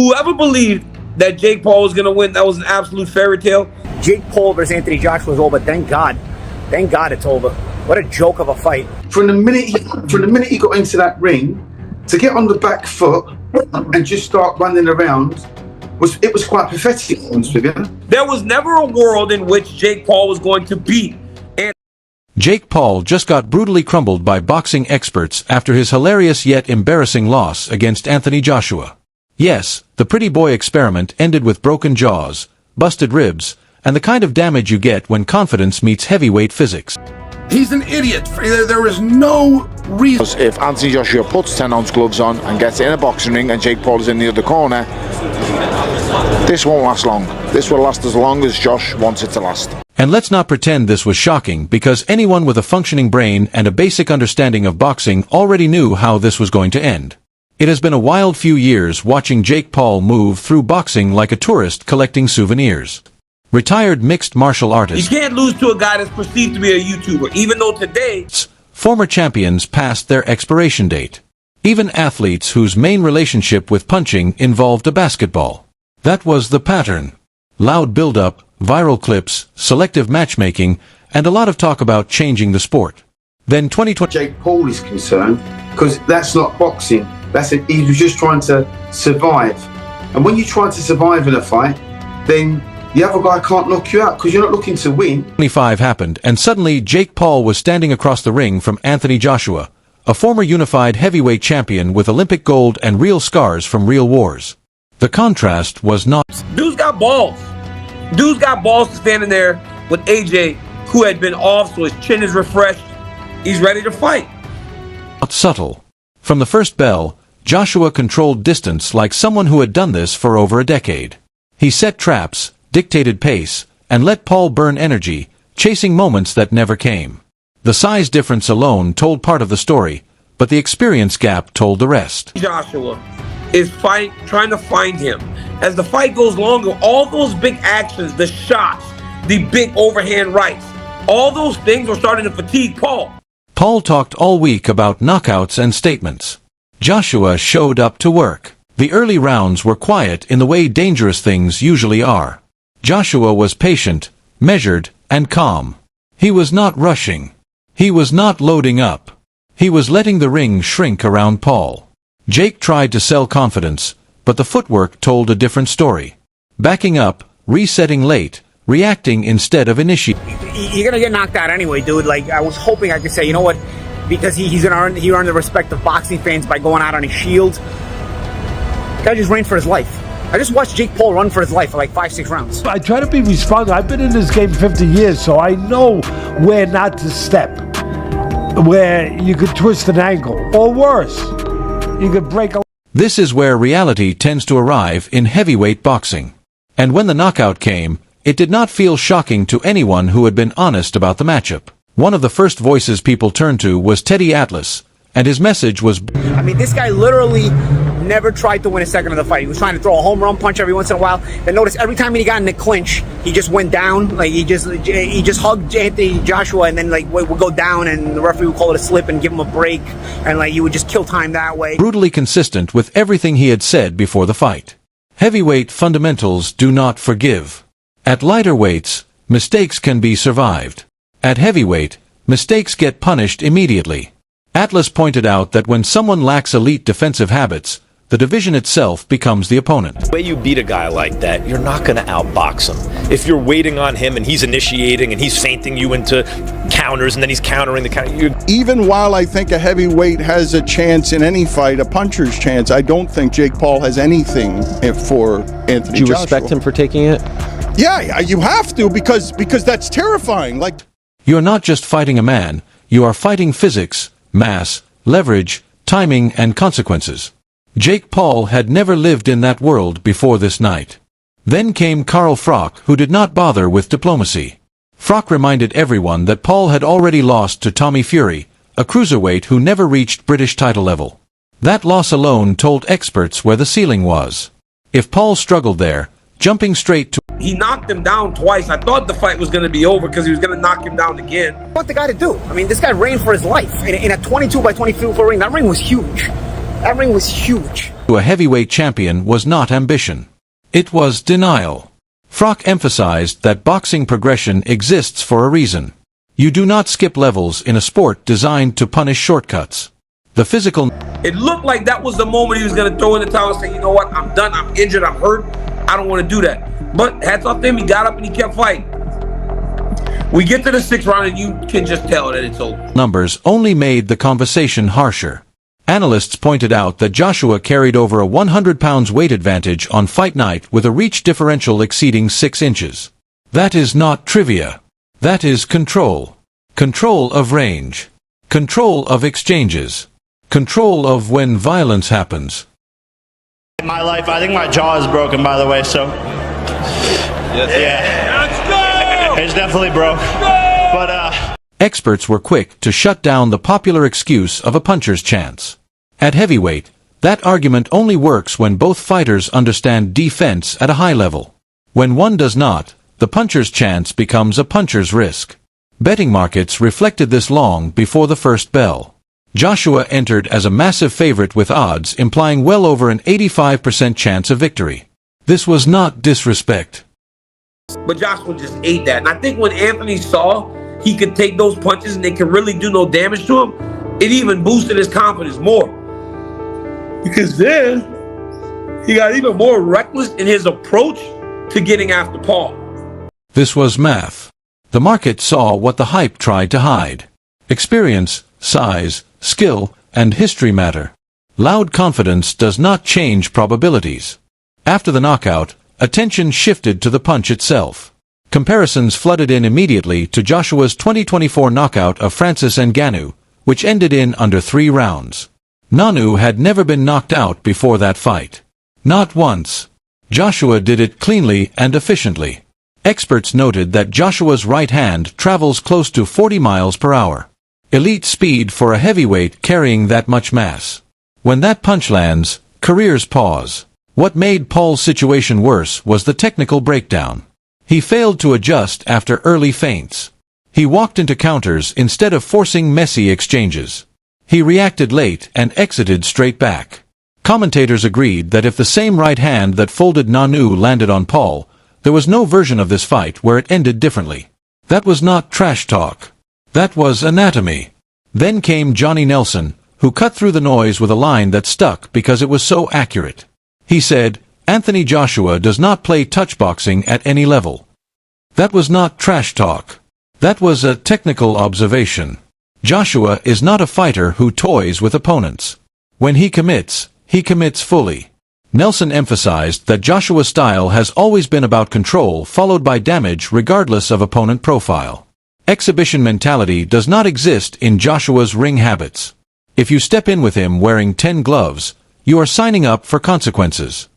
Whoever believed that Jake Paul was going to win, that was an absolute fairy tale. Jake Paul versus Anthony Joshua is over. Thank God it's over. What a joke of a fight. From the minute he got into that ring, to get on the back foot and just start running around, it was quite pathetic, to be honest with you. There was never a world in which Jake Paul was going to beat. Jake Paul just got brutally crumbled by boxing experts after his hilarious yet embarrassing loss against Anthony Joshua. Yes, the pretty boy experiment ended with broken jaws, busted ribs, and the kind of damage you get when confidence meets heavyweight physics. He's an idiot. There is no reason. If Anthony Joshua puts 10-ounce gloves on and gets in a boxing ring and Jake Paul is in the other corner, this won't last long. This will last as long as Josh wants it to last. And let's not pretend this was shocking, because anyone with a functioning brain and a basic understanding of boxing already knew how this was going to end. It has been a wild few years watching Jake Paul move through boxing like a tourist collecting souvenirs. Retired mixed martial artist. You can't lose to a guy that's perceived to be a YouTuber, even though today former champions passed their expiration date. Even athletes whose main relationship with punching involved a basketball. That was the pattern. Loud build-up, viral clips, selective matchmaking, and a lot of talk about changing the sport. Then 2020... Jake Paul is concerned, because that's not boxing. He was just trying to survive. And when you try to survive in a fight, then the other guy can't knock you out, because you're not looking to win. 25 happened, and suddenly Jake Paul was standing across the ring from Anthony Joshua, a former unified heavyweight champion with Olympic gold and real scars from real wars. The contrast was not... Dude's got balls. Dude's got balls standing there with AJ, who had been off, so his chin is refreshed. He's ready to fight. Not subtle. From the first bell, Joshua controlled distance like someone who had done this for over a decade. He set traps, dictated pace, and let Paul burn energy, chasing moments that never came. The size difference alone told part of the story, but the experience gap told the rest. Joshua is trying to find him. As the fight goes longer, all those big actions, the shots, the big overhand rights, all those things are starting to fatigue Paul. Paul talked all week about knockouts and statements. Joshua showed up to work. The early rounds were quiet in the way dangerous things usually are. Joshua was patient, measured, and calm. He was not rushing. He was not loading up. He was letting the ring shrink around Paul. Jake tried to sell confidence, but the footwork told a different story. Backing up, resetting late, reacting instead of initiating. You're gonna get knocked out anyway, dude. Like, I was hoping I could say, you know what, because he earned the respect of boxing fans by going out on his shield. The guy just ran for his life. I just watched Jake Paul run for his life for like 5-6 rounds. I try to be responsible. I've been in this game 50 years, so I know where not to step, where you could twist an ankle, or worse, you could break a... This is where reality tends to arrive in heavyweight boxing. And when the knockout came, it did not feel shocking to anyone who had been honest about the matchup. One of the first voices people turned to was Teddy Atlas, and his message was... I mean, this guy literally never tried to win a second of the fight. He was trying to throw a home run punch every once in a while. And notice every time he got in the clinch, he just went down. Like, he just hugged Anthony Joshua and then, like, would go down, and the referee would call it a slip and give him a break. And, like, he would just kill time that way. Brutally consistent with everything he had said before the fight. Heavyweight fundamentals do not forgive. At lighter weights, mistakes can be survived. At heavyweight, mistakes get punished immediately. Atlas pointed out that when someone lacks elite defensive habits, the division itself becomes the opponent. The way you beat a guy like that, you're not going to outbox him. If you're waiting on him and he's initiating and he's feinting you into counters and then he's countering the counter. Even while I think a heavyweight has a chance in any fight, a puncher's chance, I don't think Jake Paul has anything for Anthony Joshua. Do you respect him for taking it? Yeah, you have to, because that's terrifying. Like, you're not just fighting a man, you are fighting physics, mass, leverage, timing, and consequences. Jake Paul had never lived in that world before this night. Then came Carl Froch, who did not bother with diplomacy. Froch reminded everyone that Paul had already lost to Tommy Fury, a cruiserweight who never reached British title level. That loss alone told experts where the ceiling was. If Paul struggled there, jumping straight to... He knocked him down twice. I thought the fight was going to be over because he was going to knock him down again. What the guy to do? I mean, this guy ran for his life in a 22 by 22 ring. That ring was huge. That ring was huge. A heavyweight champion was not ambition. It was denial. Froch emphasized that boxing progression exists for a reason. You do not skip levels in a sport designed to punish shortcuts. The physical... It looked like that was the moment he was going to throw in the towel and say, you know what, I'm done, I'm injured, I'm hurt, I don't want to do that. But hats off to him, he got up and he kept fighting. We get to the 6th round and you can just tell that it's over. Numbers only made the conversation harsher. Analysts pointed out that Joshua carried over a 100 pounds weight advantage on fight night with a reach differential exceeding 6 inches. That is not trivia. That is control. Control of range. Control of exchanges. Control of when violence happens. In my life, I think my jaw is broken, by the way, so... Yeah. Let's go! It's definitely broke. But, Experts were quick to shut down the popular excuse of a puncher's chance. At heavyweight, that argument only works when both fighters understand defense at a high level. When one does not, the puncher's chance becomes a puncher's risk. Betting markets reflected this long before the first bell. Joshua entered as a massive favorite with odds implying well over an 85% chance of victory. This was not disrespect. But Joshua just ate that. And I think when Anthony saw he could take those punches and they could really do no damage to him, it even boosted his confidence more. Because then he got even more reckless in his approach to getting after Paul. This was math. The market saw what the hype tried to hide. Experience, size, skill, and history matter. Loud confidence does not change probabilities. After the knockout, attention shifted to the punch itself. Comparisons flooded in immediately to Joshua's 2024 knockout of Francis Ngannou, which ended in under 3 rounds. Ngannou had never been knocked out before that fight. Not once. Joshua did it cleanly and efficiently. Experts noted that Joshua's right hand travels close to 40 miles per hour. Elite speed for a heavyweight carrying that much mass. When that punch lands, careers pause. What made Paul's situation worse was the technical breakdown. He failed to adjust after early feints. He walked into counters instead of forcing messy exchanges. He reacted late and exited straight back. Commentators agreed that if the same right hand that folded Ngannou landed on Paul, there was no version of this fight where it ended differently. That was not trash talk. That was anatomy. Then came Johnny Nelson, who cut through the noise with a line that stuck because it was so accurate. He said, Anthony Joshua does not play touch boxing at any level. That was not trash talk. That was a technical observation. Joshua is not a fighter who toys with opponents. When he commits fully. Nelson emphasized that Joshua's style has always been about control followed by damage regardless of opponent profile. Exhibition mentality does not exist in Joshua's ring habits. If you step in with him wearing 10 gloves, you are signing up for consequences.